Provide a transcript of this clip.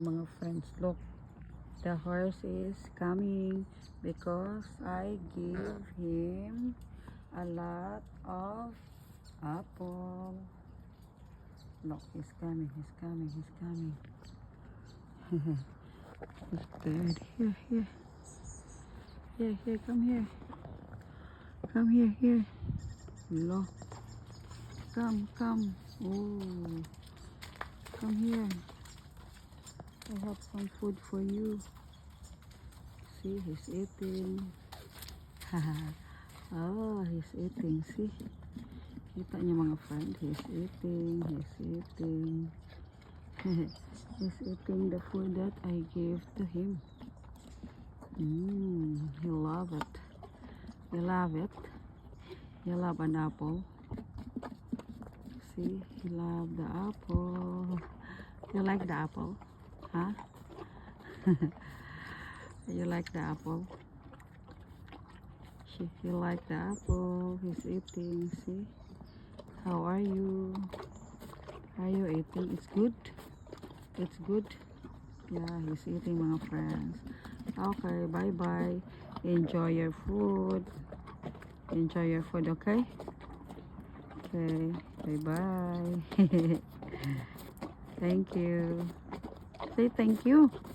Mga friends, look, the horse is coming because I give him a lot of apple. Look, he's coming, he's coming, he's coming. He's dead. Here, come here. Come here. Look, come. Oh, come here. I have some food for you. See, he's eating. Oh, he's eating. See? Kita niyo mga friend, he's eating. He's eating the food that I gave to him. He love it. You love it? You love an apple? See, he love the apple. You like the apple? Huh? You like the apple? You like the apple? He's eating. See? How are you? Are you eating? It's good? It's good? Yeah, he's eating, mga friends. Okay, bye-bye. Enjoy your food. Enjoy your food, okay? Okay, bye-bye. Thank you. Say thank you.